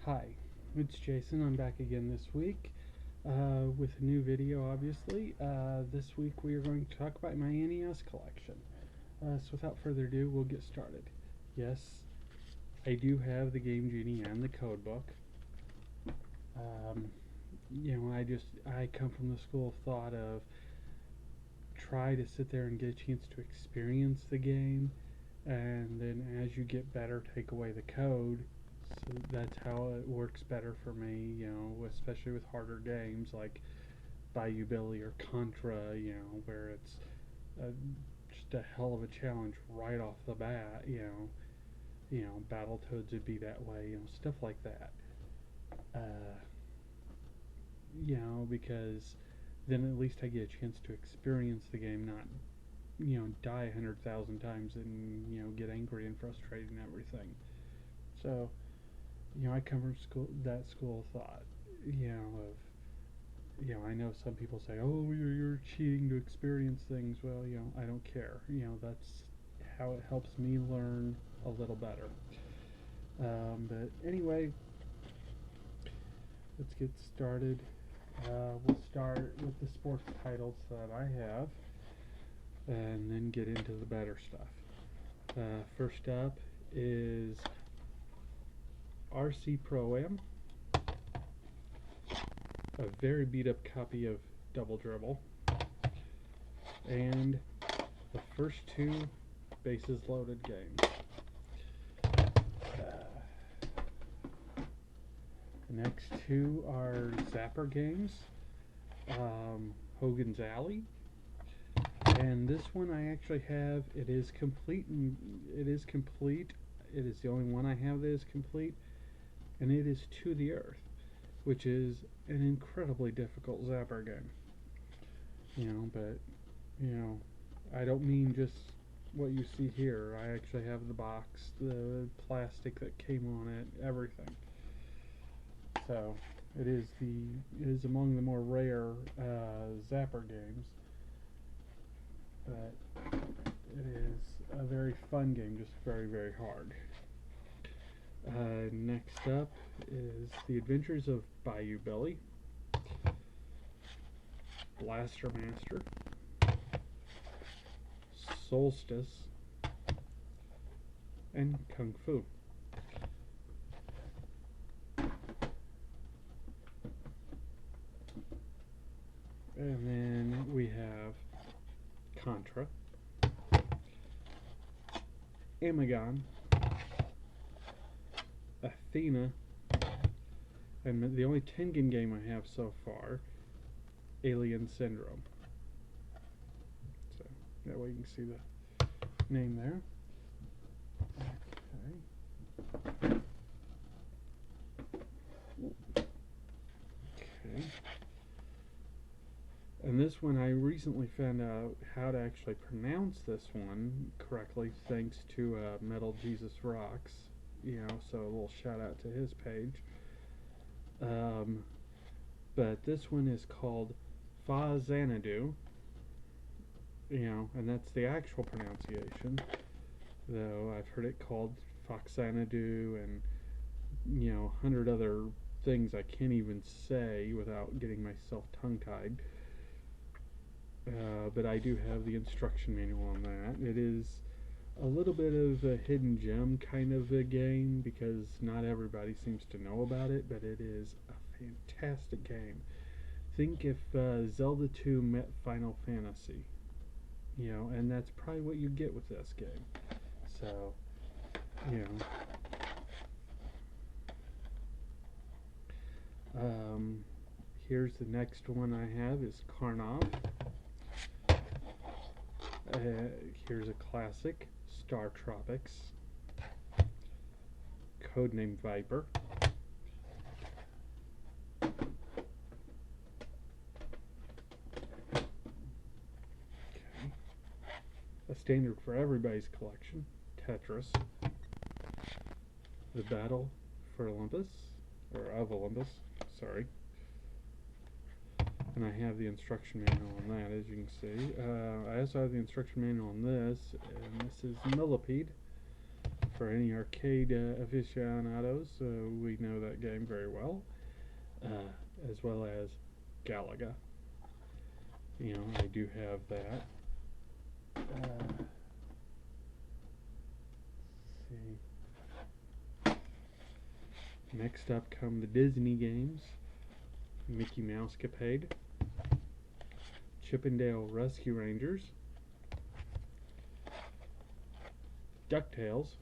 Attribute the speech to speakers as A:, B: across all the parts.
A: Hi, it's Jason. I'm back again this week with a new video, obviously. This week we are going to talk about my NES collection. So without further ado, we'll get started. Yes, I do have the Game Genie and the code book. I come from the school of thought of try to sit there and get a chance to experience the game, and then as you get better, take away the code. So that's how it works better for me, especially with harder games like Bayou Billy or Contra, where it's just a hell of a challenge right off the bat, Battletoads would be that way, stuff like that. Uh, because then at least I get a chance to experience the game, not, die 100,000 times and, get angry and frustrated and everything. So, I come from that school of thought, I know some people say, oh, you're cheating to experience things. Well, I don't care. That's how it helps me learn a little better. But anyway, let's get started. We'll start with the sports titles that I have, and then get into the better stuff. First up is RC Pro-Am, a very beat up copy of Double Dribble, and the first two bases loaded games. The next two are Zapper games, Hogan's Alley, and this one I actually have. It is complete. It is the only one I have that is complete, and it is To the Earth, which is an incredibly difficult Zapper game. But I don't mean just what you see here. I actually have the box, the plastic that came on it, everything. So it is among the more rare Zapper games, but it is a very fun game, just very, very hard. Next up is The Adventures of Bayou Billy, Blaster Master, Solstice, and Kung Fu. And then we have Contra, Amagon, Athena, and the only Tengen game I have so far, Alien Syndrome. So that way you can see the name there. Okay. Okay. And this one, I recently found out how to actually pronounce this one correctly, thanks to Metal Jesus Rocks. So a little shout out to his page. But this one is called Fa Xanadu, and that's the actual pronunciation. Though I've heard it called Foxanadu and 100 other things I can't even say without getting myself tongue-tied. But I do have the instruction manual on that. It is a little bit of a hidden gem kind of a game because not everybody seems to know about it, but it is a fantastic game. Think if Zelda 2 met Final Fantasy, and that's probably what you get with this game. So, here's the next one I have is Karnov. Here's a classic, Star Tropics, Codename Viper, okay. A standard for everybody's collection, Tetris, The Battle for Olympus, or of Olympus, sorry. And I have the instruction manual on that, as you can see. I also have the instruction manual on this, and this is Millipede. for any arcade aficionados, we know that game very well, as well as Galaga. I do have that. Let's see. Next up come the Disney games. Mickey Mouse Capade, Chippendale Rescue Rangers, DuckTales,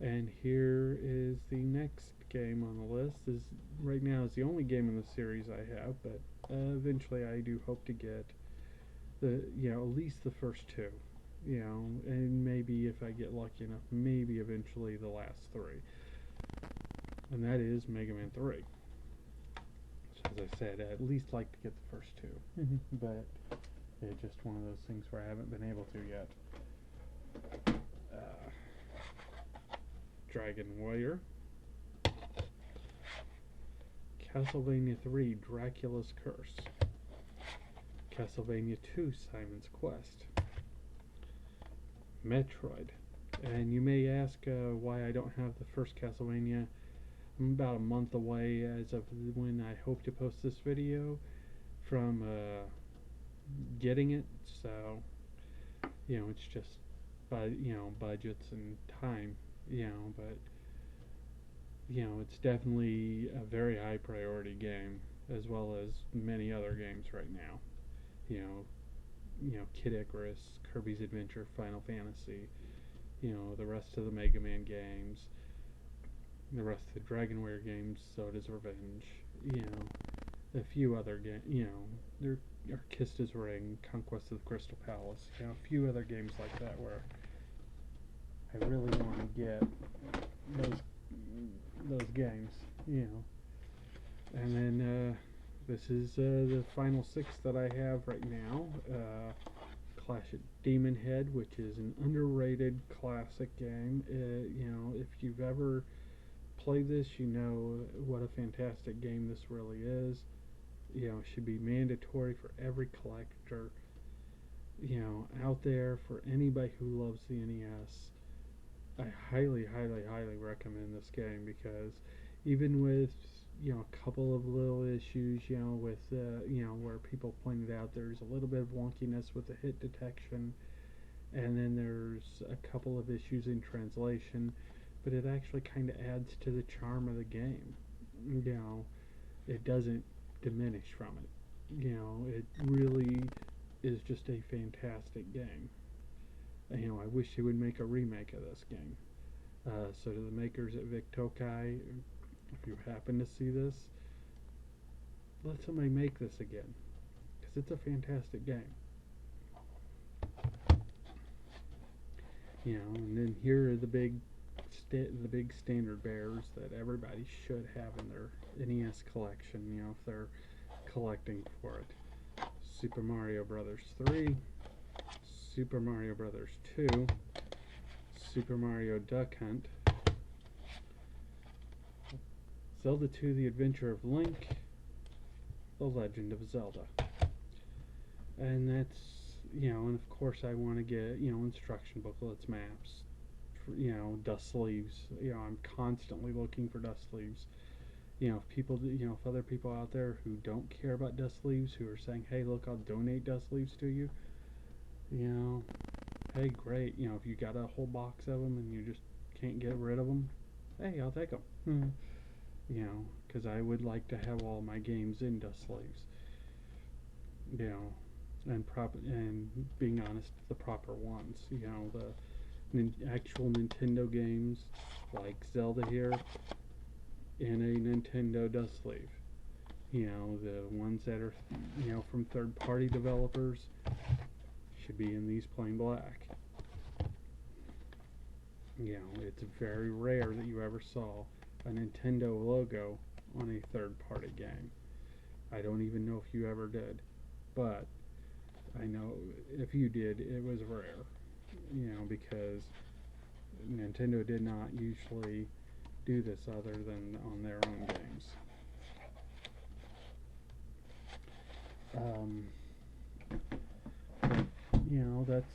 A: and here is the next game on the list. This right now is the only game in the series I have, but eventually I do hope to get at least the first two, and maybe if I get lucky enough, maybe eventually the last three, and that is Mega Man 3. As I said, I'd at least like to get the first two, but it's just one of those things where I haven't been able to yet. Dragon Warrior, Castlevania 3 Dracula's Curse, Castlevania 2 Simon's Quest, Metroid. And you may ask why I don't have the first Castlevania. I'm about a month away as of when I hope to post this video from getting it, so it's just budgets and time, but it's definitely a very high priority game, as well as many other games right now. Kid Icarus, Kirby's Adventure, Final Fantasy, the rest of the Mega Man games, the rest of the Dragon Warrior games, Soda's Revenge, a few other games, there are Kista's Ring, Conquest of the Crystal Palace, a few other games like that where I really want to get those games, And then this is the final 6 that I have right now. Clash at Demon Head, which is an underrated classic game. If you've ever played this, you know what a fantastic game this really is. It should be mandatory for every collector, out there, for anybody who loves the NES. I highly, highly, highly recommend this game, because even with a couple of little issues, with where people pointed out there's a little bit of wonkiness with the hit detection, and then there's a couple of issues in translation, but it actually kind of adds to the charm of the game. It doesn't diminish from it. It really is just a fantastic game. I wish they would make a remake of this game. So to the makers at Vic Tokai, if you happen to see this, let somebody make this again, because it's a fantastic game. And then here are the big standard bearers that everybody should have in their NES collection, if they're collecting for it. Super Mario Brothers 3, Super Mario Brothers 2, Super Mario Duck Hunt, Zelda 2 The Adventure of Link, The Legend of Zelda. And that's, and of course I want to get, instruction booklets, maps, dust sleeves. I'm constantly looking for dust sleeves. If other people out there who don't care about dust sleeves, who are saying, hey, look, I'll donate dust sleeves to you, hey, great. If you got a whole box of them and you just can't get rid of them, hey, I'll take them. Because I would like to have all my games in dust sleeves. And being honest, the proper ones. The actual Nintendo games like Zelda here in a Nintendo dust sleeve. The ones that are from third-party developers should be in these plain black. It's very rare that you ever saw a Nintendo logo on a third-party game. I don't even know if you ever did, but I know if you did, it was rare. Because Nintendo did not usually do this other than on their own games. But, that's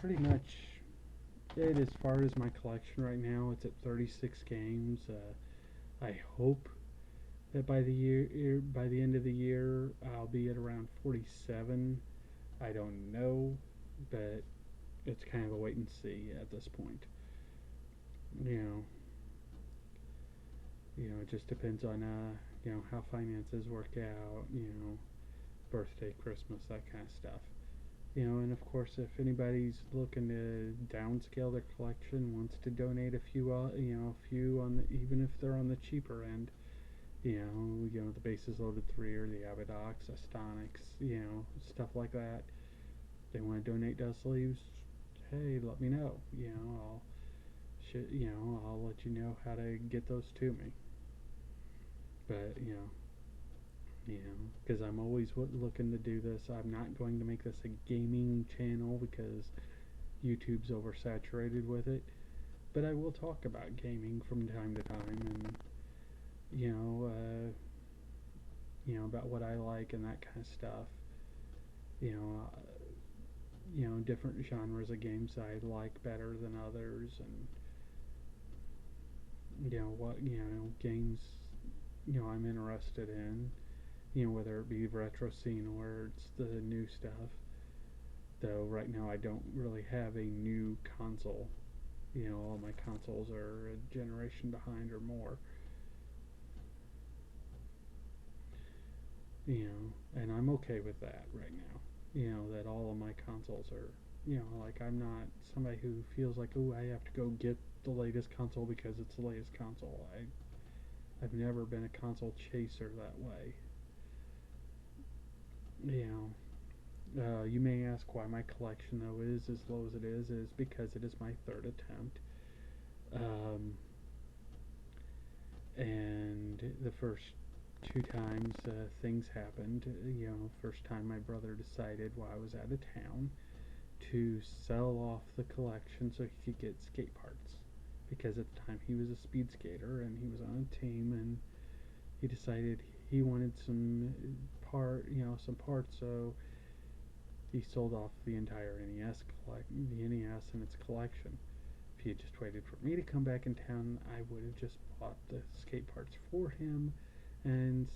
A: pretty much it, as far as my collection right now, it's at 36 games. I hope that by the end of the year, I'll be at around 47. I don't know, but it's kind of a wait and see at this point. You know, it just depends on how finances work out. Birthday, Christmas, that kind of stuff. And of course, if anybody's looking to downscale their collection, wants to donate a few, a few on the, even if they're on the cheaper end, the Bases Loaded 3 or the Avidox, Astonics, stuff like that. They want to donate dust sleeves. Hey, let me know. I'll let you know how to get those to me. But because I'm always looking to do this. I'm not going to make this a gaming channel because YouTube's oversaturated with it. But I will talk about gaming from time to time, and about what I like and that kind of stuff. Different genres of games I like better than others, and what games I'm interested in. Whether it be retro scene or it's the new stuff. Though right now I don't really have a new console. All my consoles are a generation behind or more. And I'm okay with that right now. That all of my consoles are, like I'm not somebody who feels like, oh, I have to go get the latest console because it's the latest console. I've never been a console chaser that way. You may ask why my collection though is as low as it is because it is my third attempt. And the first two times things happened. First time my brother decided while I was out of town to sell off the collection so he could get skate parts. Because at the time he was a speed skater and he was on a team, and he decided he wanted some parts, so he sold off the entire the NES and its collection. If he had just waited for me to come back in town, I would have just bought the skate parts for him and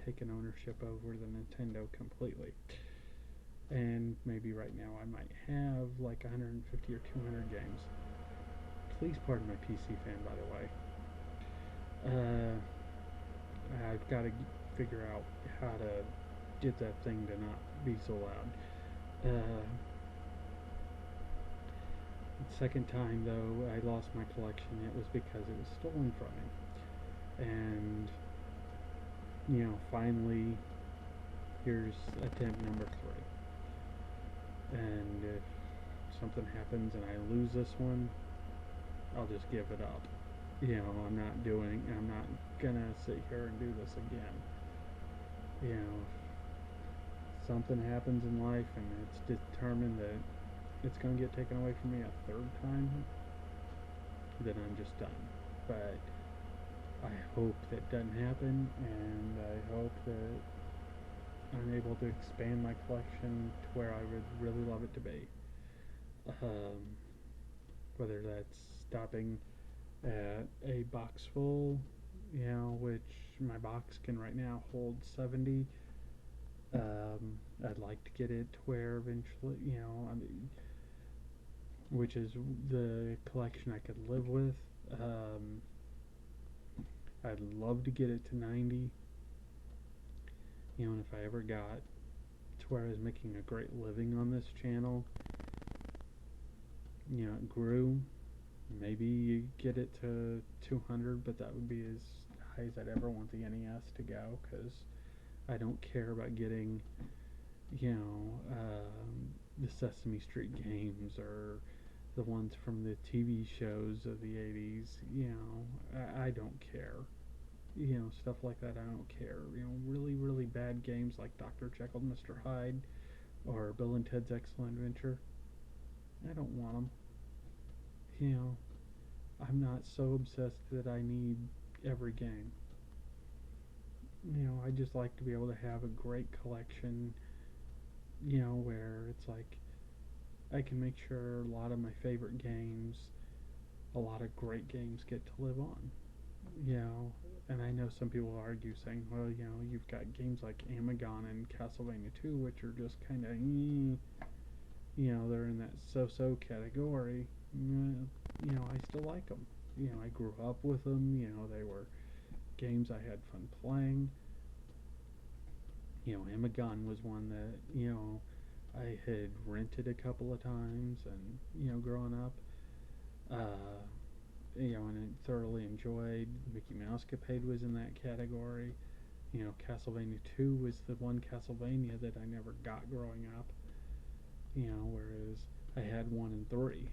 A: taken ownership over the Nintendo completely. And maybe right now I might have like 150 or 200 games. Please pardon my PC fan, by the way. I've got to figure out how to get that thing to not be so loud. The second time, though, I lost my collection. It was because it was stolen from me. And, finally, here's attempt number 3. And if something happens and I lose this one, I'll just give it up. I'm not gonna sit here and do this again. If something happens in life and it's determined that it's gonna get taken away from me a third time, then I'm just done. But I hope that doesn't happen, and I hope that I'm able to expand my collection to where I would really love it to be. Whether that's stopping at a box full, which my box can right now hold 70. I'd like to get it to where eventually, which is the collection I could live with. I'd love to get it to 90. And if I ever got to where I was making a great living on this channel, it grew. Maybe you get it to 200, but that would be as high as I'd ever want the NES to go, because I don't care about getting, the Sesame Street games or the ones from the TV shows of the 80s. I don't care. Stuff like that, I don't care. Really, really bad games like Dr. Jekyll and Mr. Hyde or Bill and Ted's Excellent Adventure, I don't want them. I'm not so obsessed that I need every game. I just like to be able to have a great collection, where it's like, I can make sure a lot of my favorite games, a lot of great games get to live on. You know, and I know some people argue saying, well, you know, you've got games like Amagon and Castlevania 2, which are just kind of, you know, they're in that so-so category. You know, I still like them. You know, I grew up with them. You know, they were games I had fun playing. You know, Amagon was one that, you know, I had rented a couple of times and, you know, growing up. Uh, you know, and I thoroughly enjoyed. Mickey Mouse Capade was in that category. You know, Castlevania 2 was the one Castlevania that I never got growing up. You know, whereas I had 1 and 3.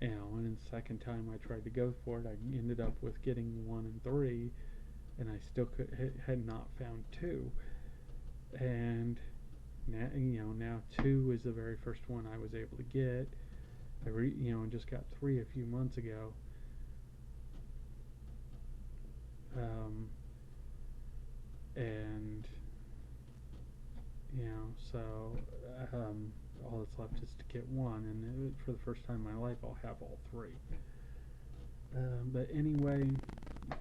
A: You know, and then the second time I tried to go for it, I ended up with getting 1 and 3, and I still had not found 2. And now, you know, now 2 is the very first one I was able to get. You know, and just got 3 a few months ago. And you know, so all that's left is to get 1, and for the first time in my life, I'll have all 3. But anyway,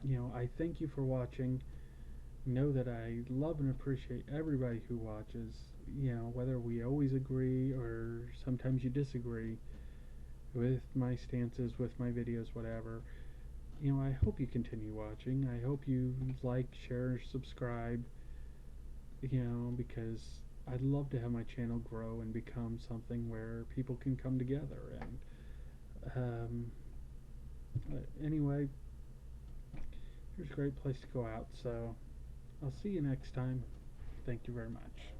A: you know, I thank you for watching. Know that I love and appreciate everybody who watches. You know, whether we always agree or sometimes you disagree with my stances, with my videos, whatever. You know, I hope you continue watching. I hope you like, share, subscribe. You know, because I'd love to have my channel grow and become something where people can come together. And anyway, here's a great place to go out. So I'll see you next time. Thank you very much.